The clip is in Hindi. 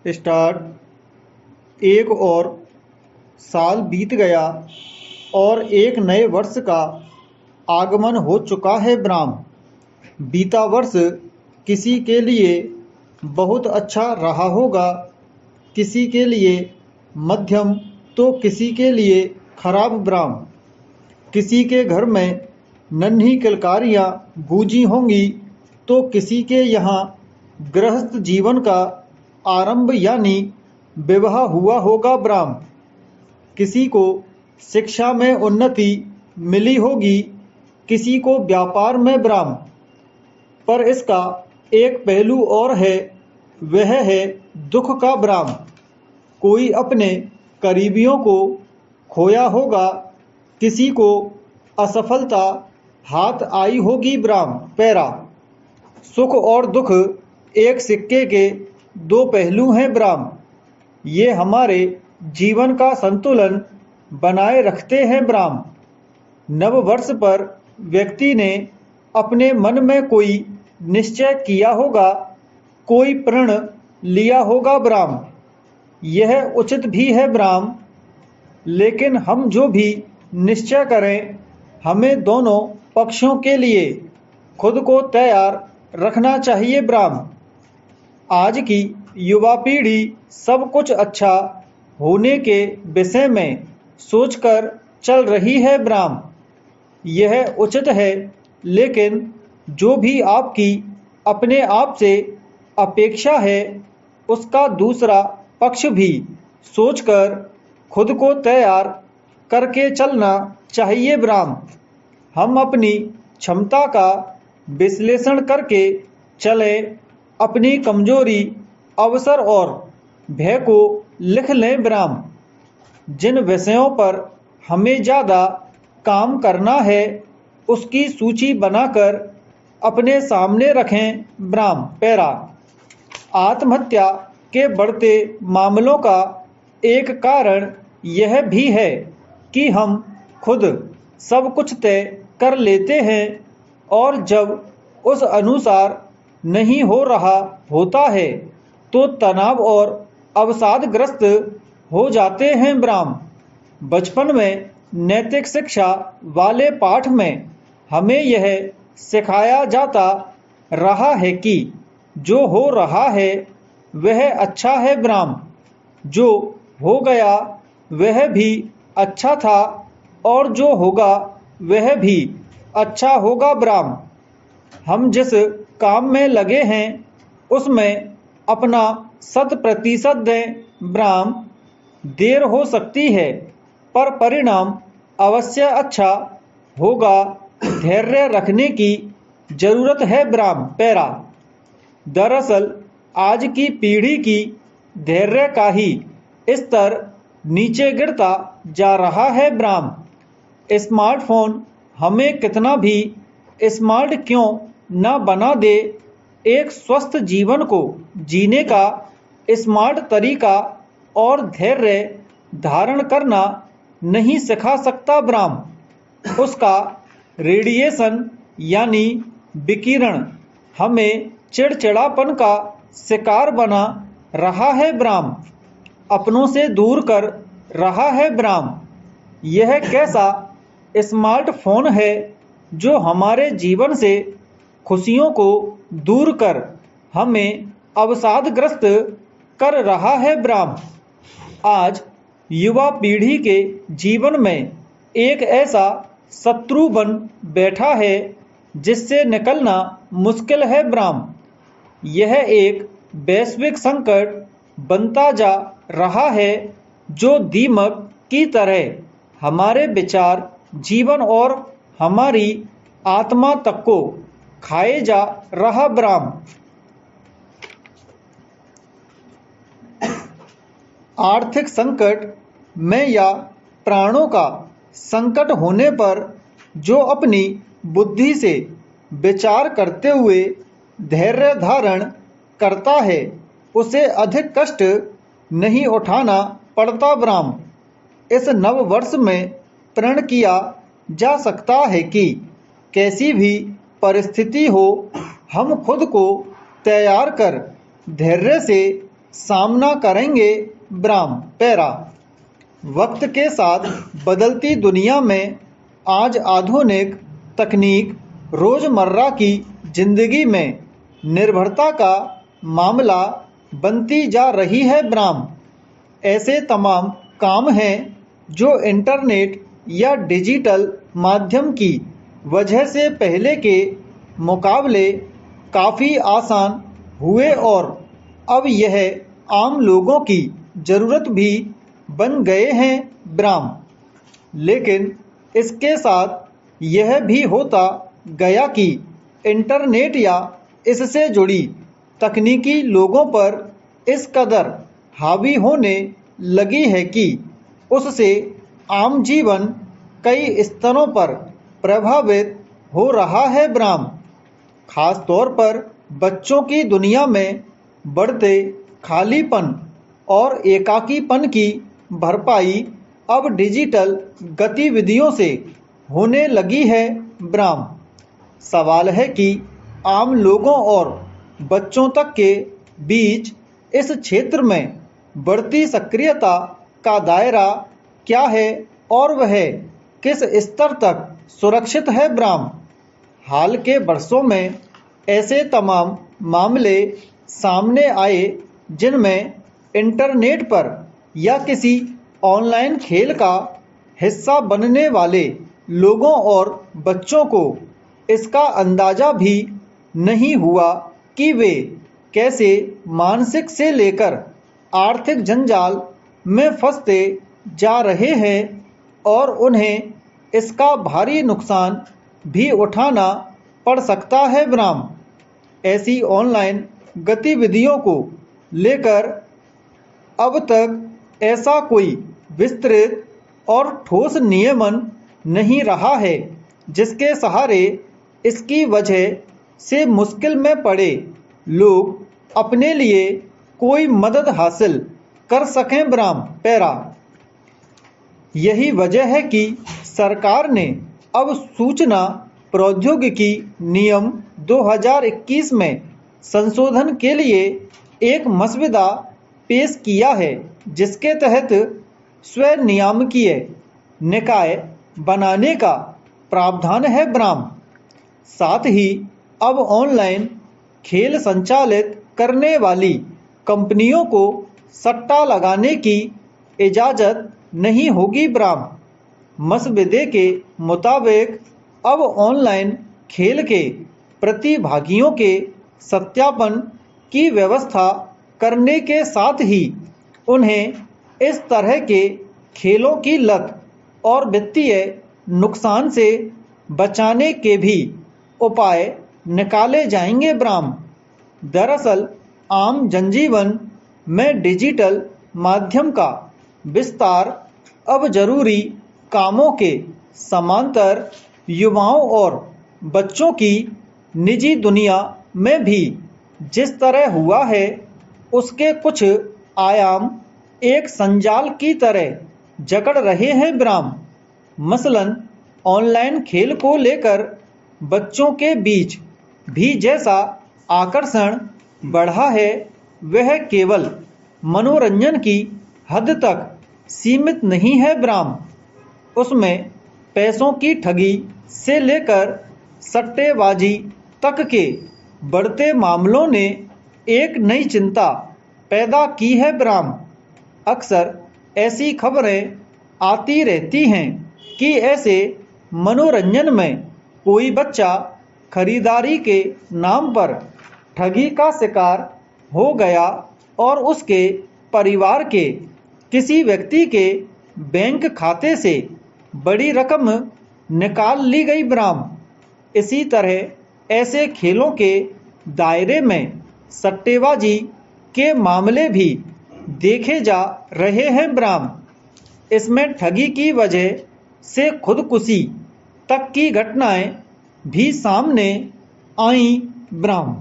स्टार्ट। एक और साल बीत गया और एक नए वर्ष का आगमन हो चुका है ब्राह्म। बीता वर्ष किसी के लिए बहुत अच्छा रहा होगा, किसी के लिए मध्यम तो किसी के लिए खराब ब्राह्म। किसी के घर में नन्ही किलकारियाँ गूंजी होंगी तो किसी के यहाँ गृहस्थ जीवन का आरंभ यानी विवाह हुआ होगा ब्राह्म। किसी को शिक्षा में उन्नति मिली होगी, किसी को व्यापार में ब्राह्म। पर इसका एक पहलू और है, वह है दुख का ब्राह्म। कोई अपने करीबियों को खोया होगा, किसी को असफलता हाथ आई होगी ब्राह्म। पैरा। सुख और दुख एक सिक्के के दो पहलू हैं ब्राह्म। ये हमारे जीवन का संतुलन बनाए रखते हैं ब्राह्म। नव वर्ष पर व्यक्ति ने अपने मन में कोई निश्चय किया होगा, कोई प्रण लिया होगा ब्राह्म। यह उचित भी है ब्राह्म, लेकिन हम जो भी निश्चय करें हमें दोनों पक्षों के लिए खुद को तैयार रखना चाहिए ब्राह्म। आज की युवा पीढ़ी सब कुछ अच्छा होने के विषय में सोचकर चल रही है ब्राह्म। यह उचित है, लेकिन जो भी आपकी अपने आप से अपेक्षा है उसका दूसरा पक्ष भी सोचकर खुद को तैयार करके चलना चाहिए ब्राह्म। हम अपनी क्षमता का विश्लेषण करके चलें, अपनी कमजोरी, अवसर और भय को लिख लें ब्राह्म। जिन विषयों पर हमें ज़्यादा काम करना है उसकी सूची बनाकर अपने सामने रखें ब्राह्म। पैरा। आत्महत्या के बढ़ते मामलों का एक कारण यह भी है कि हम खुद सब कुछ तय कर लेते हैं और जब उस अनुसार नहीं हो रहा होता है तो तनाव और अवसादग्रस्त हो जाते हैं ब्राह्म। बचपन में नैतिक शिक्षा वाले पाठ में हमें यह सिखाया जाता रहा है कि जो हो रहा है वह अच्छा है ब्राह्म। जो हो गया वह भी अच्छा था और जो होगा वह भी अच्छा होगा ब्राह्म। हम जिस काम में लगे हैं उसमें अपना 100% दें ब्राह्म। देर हो सकती है पर परिणाम अवश्य अच्छा होगा। धैर्य रखने की जरूरत है ब्राह्म। पैरा। दरअसल आज की पीढ़ी की धैर्य का ही स्तर नीचे गिरता जा रहा है ब्राह्म। स्मार्टफोन हमें कितना भी स्मार्ट क्यों न बना दे, एक स्वस्थ जीवन को जीने का स्मार्ट तरीका और धैर्य धारण करना नहीं सिखा सकता ब्राह्म। उसका रेडिएशन यानी विकिरण हमें चिड़चिड़ापन का शिकार बना रहा है ब्राह्म, अपनों से दूर कर रहा है ब्राह्म। यह कैसा स्मार्टफोन है जो हमारे जीवन से खुशियों को दूर कर हमें अवसादग्रस्त कर रहा है ब्राह्म। आज युवा पीढ़ी के जीवन में एक ऐसा शत्रु बन बैठा है जिससे निकलना मुश्किल है ब्राह्म। यह एक वैश्विक संकट बनता जा रहा है जो दीमक की तरह हमारे विचार, जीवन और हमारी आत्मा तक को खाए जा रहा ब्राह्म। आर्थिक संकट में या प्राणों का संकट होने पर जो अपनी बुद्धि से विचार करते हुए धैर्य धारण करता है उसे अधिक कष्ट नहीं उठाना पड़ता ब्राह्म। इस नव वर्ष में प्रण किया जा सकता है कि कैसी भी परिस्थिति हो हम खुद को तैयार कर धैर्य से सामना करेंगे ब्राह्म। पैरा। वक्त के साथ बदलती दुनिया में आज आधुनिक तकनीक रोज़मर्रा की जिंदगी में निर्भरता का मामला बनती जा रही है ब्राह्म। ऐसे तमाम काम हैं जो इंटरनेट या डिजिटल माध्यम की वजह से पहले के मुकाबले काफ़ी आसान हुए और अब यह आम लोगों की ज़रूरत भी बन गए हैं ब्राह्म। लेकिन इसके साथ यह भी होता गया कि इंटरनेट या इससे जुड़ी तकनीकी लोगों पर इस कदर हावी होने लगी है कि उससे आम जीवन कई स्तरों पर प्रभावित हो रहा है ब्राह्म। खास तौर पर बच्चों की दुनिया में बढ़ते खालीपन और एकाकीपन की भरपाई अब डिजिटल गतिविधियों से होने लगी है ब्राह्म। सवाल है कि आम लोगों और बच्चों तक के बीच इस क्षेत्र में बढ़ती सक्रियता का दायरा क्या है और वह किस स्तर तक सुरक्षित है ब्राह्म। हाल के वर्षों में ऐसे तमाम मामले सामने आए जिनमें इंटरनेट पर या किसी ऑनलाइन खेल का हिस्सा बनने वाले लोगों और बच्चों को इसका अंदाज़ा भी नहीं हुआ कि वे कैसे मानसिक से लेकर आर्थिक जंजाल में फंसते जा रहे हैं और उन्हें इसका भारी नुकसान भी उठाना पड़ सकता है ब्राह्म। ऐसी ऑनलाइन गतिविधियों को लेकर अब तक ऐसा कोई विस्तृत और ठोस नियमन नहीं रहा है जिसके सहारे इसकी वजह से मुश्किल में पड़े लोग अपने लिए कोई मदद हासिल कर सकें ब्राह्म। पैरा। यही वजह है कि सरकार ने अब सूचना प्रौद्योगिकी नियम 2021 में संशोधन के लिए एक मसविदा पेश किया है जिसके तहत स्वनियामकीय निकाय बनाने का प्रावधान है ब्राह्म। साथ ही अब ऑनलाइन खेल संचालित करने वाली कंपनियों को सट्टा लगाने की इजाज़त नहीं होगी ब्राह्म। मसविदे के मुताबिक अब ऑनलाइन खेल के प्रतिभागियों के सत्यापन की व्यवस्था करने के साथ ही उन्हें इस तरह के खेलों की लत और वित्तीय नुकसान से बचाने के भी उपाय निकाले जाएंगे ब्राह्म। दरअसल आम जनजीवन में डिजिटल माध्यम का विस्तार अब जरूरी कामों के समांतर युवाओं और बच्चों की निजी दुनिया में भी जिस तरह हुआ है उसके कुछ आयाम एक संजाल की तरह जकड़ रहे हैं ब्राह्म। मसलन ऑनलाइन खेल को लेकर बच्चों के बीच भी जैसा आकर्षण बढ़ा है वह केवल मनोरंजन की हद तक सीमित नहीं है ब्राह्म। उसमें पैसों की ठगी से लेकर सट्टेबाजी तक के बढ़ते मामलों ने एक नई चिंता पैदा की है ब्राह्म। अक्सर ऐसी खबरें आती रहती हैं कि ऐसे मनोरंजन में कोई बच्चा खरीदारी के नाम पर ठगी का शिकार हो गया और उसके परिवार के किसी व्यक्ति के बैंक खाते से बड़ी रकम निकाल ली गई ब्राह्म। इसी तरह ऐसे खेलों के दायरे में सट्टेबाजी के मामले भी देखे जा रहे हैं ब्राह्म। इसमें ठगी की वजह से खुदकुशी तक की घटनाएं भी सामने आई ब्राह्म।